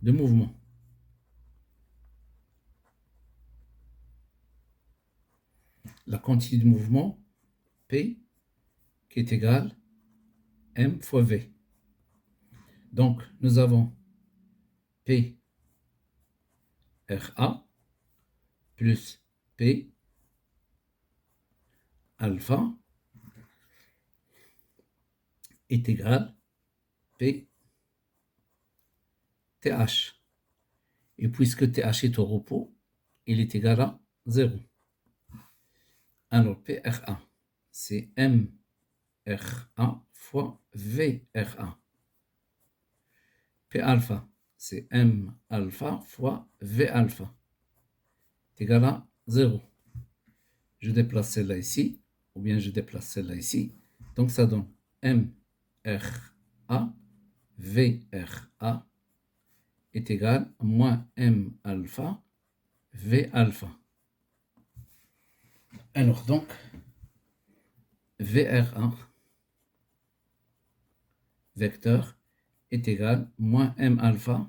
Speaker 1: de mouvement. La quantité de mouvement P qui est égale M fois V. Donc, nous avons P RA plus P alpha est égal P TH. Et puisque TH est au repos, il est égal à 0. Alors, PRA, c'est MRA fois VRA. P alpha, c'est M alpha fois V alpha. C'est égal à 0. Je déplace celle-là ici, ou bien je déplace celle-là ici. Donc ça donne M RA, V RA est égal à moins M alpha, V alpha. Alors donc, VRA, vecteur, est égal à moins M alpha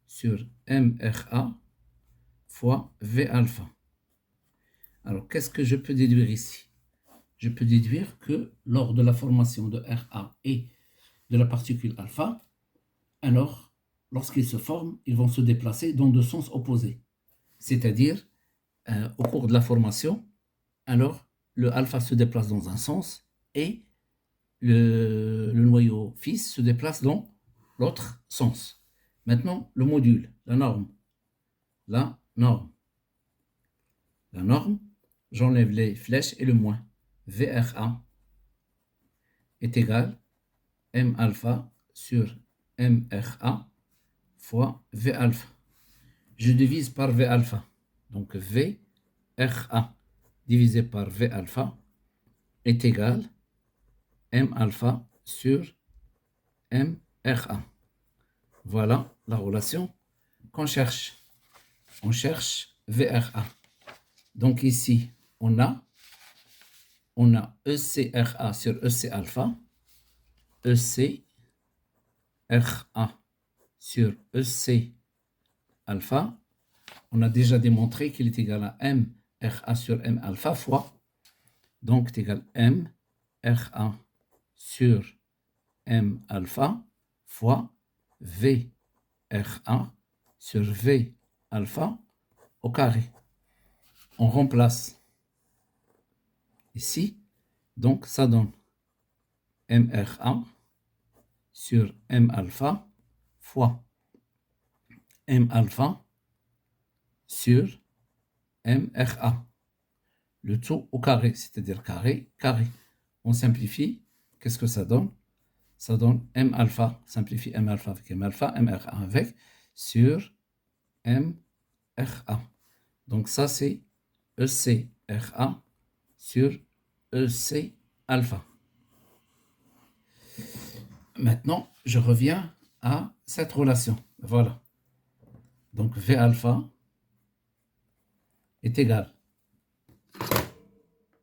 Speaker 1: sur MRA fois V alpha. Alors, qu'est-ce que je peux déduire ici? Je peux déduire que lors de la formation de RA et de la particule alpha, alors, lorsqu'ils se forment, ils vont se déplacer dans deux sens opposés. C'est-à-dire, au cours de la formation, alors, le alpha se déplace dans un sens et le noyau fils se déplace dans l'autre sens. Maintenant, le module, la norme. La norme. La norme, j'enlève les flèches et le moins. VRA est égal à M alpha sur MRA fois V alpha. Je divise par V alpha. Donc VRA divisé par V alpha est égal à M alpha sur MRA. Voilà la relation qu'on cherche. On cherche VRA. Donc ici, on a ECRA sur EC alpha, ECRA sur EC alpha. On a déjà démontré qu'il est égal à MRA sur M alpha fois, donc c'est égal à MRA sur M alpha fois VRA sur V alpha au carré. On remplace ici, donc ça donne MRA sur M alpha fois M alpha sur MRA. Le tout au carré, c'est-à-dire carré, carré. On simplifie, qu'est-ce que ça donne? Ça donne M alpha, simplifie M alpha avec M alpha, MRA avec, sur MRA. Donc ça c'est ECRA sur EC alpha. Maintenant, je reviens à cette relation. Voilà. Donc V alpha est égal.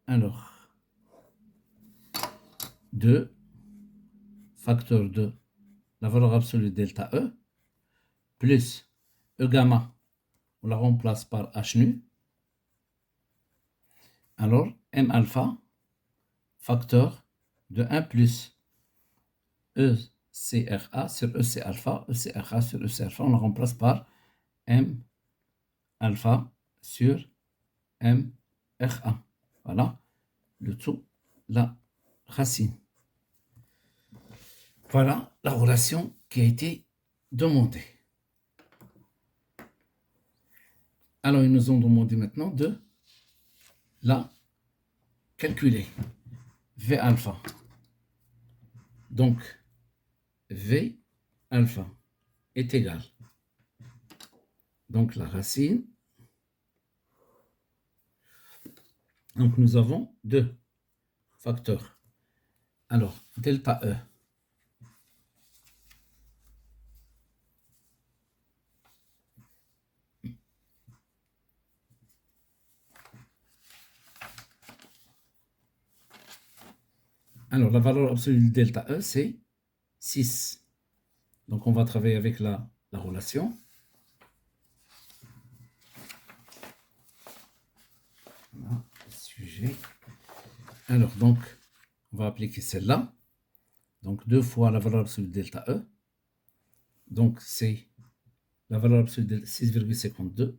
Speaker 1: Alors, 2 facteur de la valeur absolue delta E plus E gamma, on la remplace par H nu. Alors, M alpha facteur de 1 plus ECRA sur EC alpha, ECRA sur EC alpha, on la remplace par M alpha sur MRA. Voilà, le tout, la racine. Voilà la relation qui a été demandée. Alors, ils nous ont demandé maintenant de la calculer. V alpha. Donc, V alpha est égal. Donc, la racine. Donc, nous avons deux facteurs. Alors, delta E. Alors, la valeur absolue de delta E, c'est 6. Donc, on va travailler avec la relation. Voilà, sujet. Alors, donc, on va appliquer celle-là. Donc, 2 fois la valeur absolue de delta E. Donc, c'est la valeur absolue de 6,52.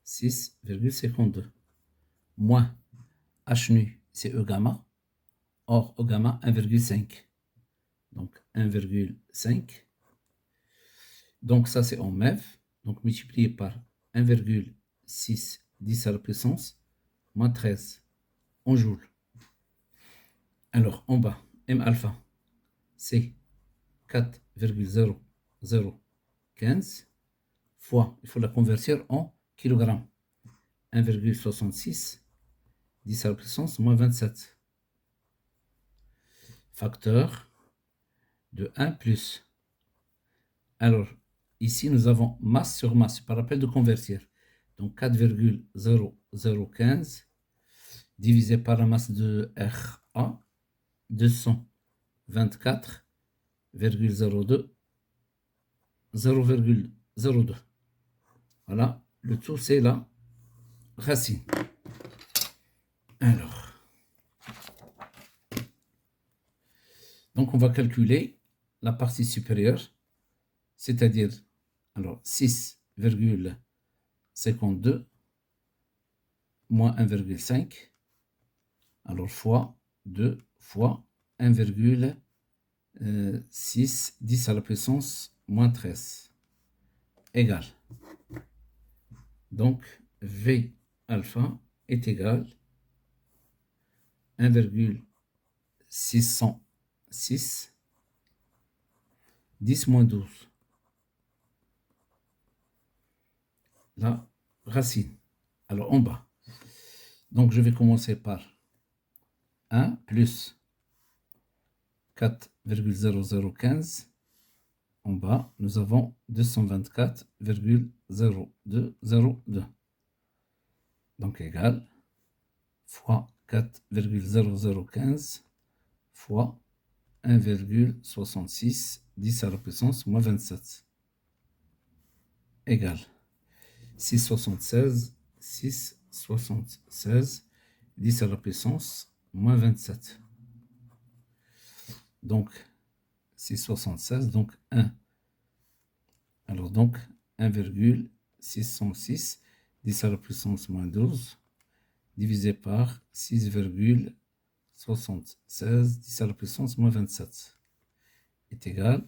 Speaker 1: 6,52. Moins H nu, c'est E gamma. Or, E gamma, 1,5. Donc, 1,5. Donc, ça, c'est en MeV. Donc, multiplié par 1,6 10 à la puissance, moins 13 en joules. Alors, en bas, M alpha, c'est 4,0045 15 fois, il faut la convertir en kilogrammes. 1,66, 10 à la puissance moins 27. Facteur de 1 plus. Alors, ici, nous avons masse sur masse. Je ne me rappelle de convertir. Donc, 4,0015 divisé par la masse de Ra, 224,02, 0,02. Voilà, le tout, c'est la racine. Alors, donc on va calculer la partie supérieure, c'est-à-dire, alors, 6,52 moins 1,5, alors fois 2 fois 1,6, 10 à la puissance moins 13, égale. Donc, V alpha est égal à 1,606, 10 moins 12. La racine. Alors, en bas. Donc, je vais commencer par 1 plus 4,0015. En bas, nous avons 224,0202. Donc, égal fois 4,0015 fois 1,66, 10 à la puissance moins 27. Égal 6,76, 6,76, 10 à la puissance moins 27. Donc, 6,76, donc 1. Alors, donc, 1,606, 10 à la puissance moins 12, divisé par 6,76, 10 à la puissance moins 27, est égal,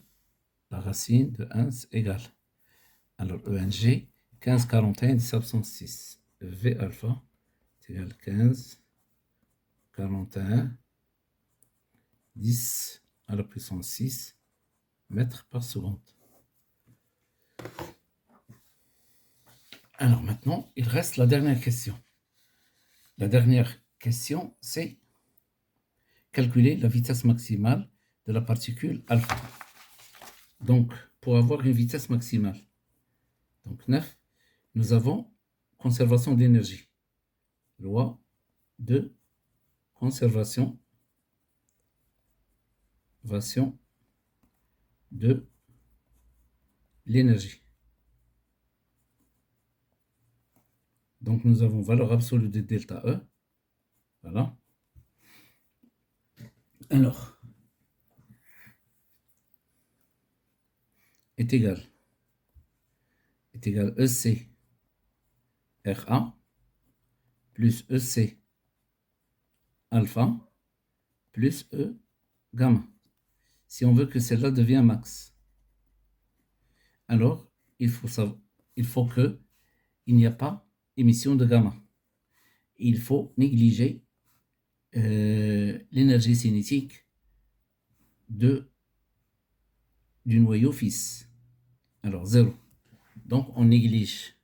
Speaker 1: la racine de 1 égale. Alors, ENG, 15, 41, 10 à la puissance 6. V alpha est égal 15, 41, 10 à la puissance 6 mètres par seconde. Alors maintenant, il reste la dernière question. La dernière question, c'est calculer la vitesse maximale de la particule alpha. Donc, pour avoir une vitesse maximale, donc 9, nous avons conservation d'énergie. Loi de conservation de l'énergie. Donc, nous avons valeur absolue de delta E. Voilà. Alors, est égal EC RA plus EC alpha plus E gamma. Si on veut que celle-là devienne max, alors il faut qu'il n'y a pas émission de gamma. Il faut négliger l'énergie cinétique du noyau fils. Alors 0. Donc on néglige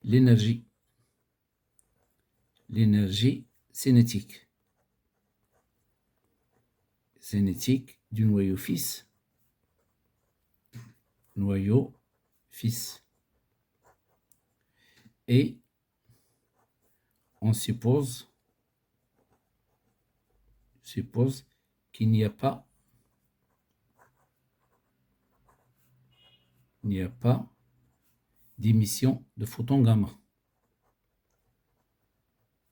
Speaker 1: l'énergie cinétique du noyau fils. Et on suppose qu'il n'y a pas d'émission de photons gamma.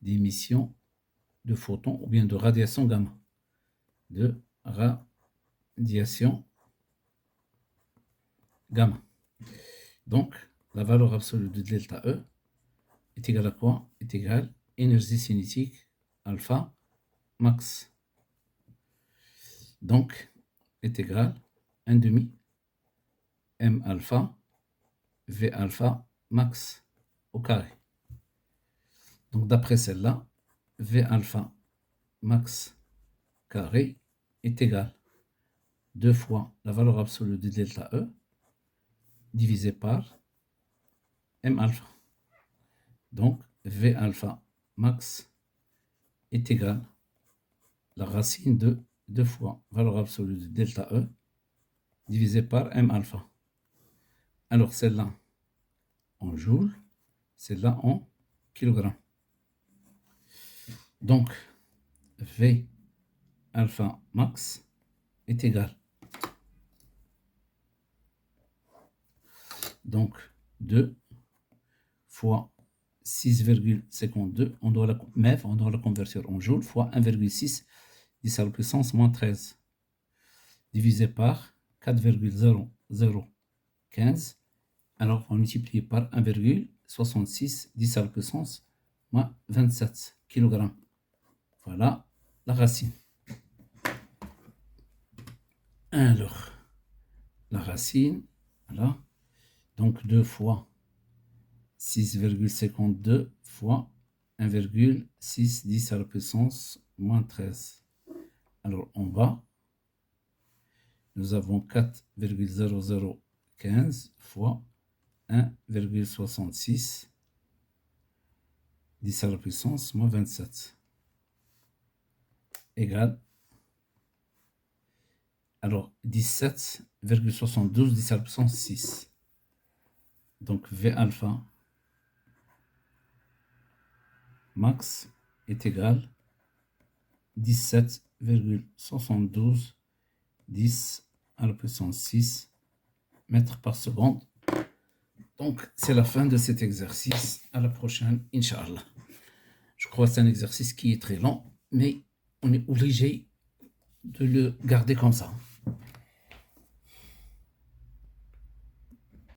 Speaker 1: D'émission de photons ou bien de radiation gamma. De radiation gamma. Donc, la valeur absolue de delta E est égale à quoi? Est égale énergie cinétique alpha max. Donc, est égal 1 demi M alpha V alpha max au carré. Donc, d'après celle-là, V alpha max carré est égal 2 fois la valeur absolue de delta E divisé par M alpha. Donc, V alpha max est égal la racine de 2 fois valeur absolue de delta E divisé par M alpha. Alors, celle-là en joules, celle-là en kilogrammes. Donc, V alpha max est égal. Donc, 2 fois 6,52, on doit la convertir en joules, fois 1,6 10 à la puissance moins 13, divisé par 4,0015. Alors, on va multiplier par 1,66 10 à la puissance moins 27 kg. Voilà la racine. Alors, la racine, voilà. Donc, 2 fois 6,52 fois 1,6 10 à la puissance moins 13. Alors, en bas, nous avons 4,0015 fois 1,66 10 à la puissance moins 27 égale, alors 17,72 10 à la puissance 6. Donc V alpha max est égal 17,72 10 à la puissance 6 mètres par seconde. Donc, c'est la fin de cet exercice. À la prochaine, Inch'Allah. Je crois que c'est un exercice qui est très long, mais on est obligé de le garder comme ça.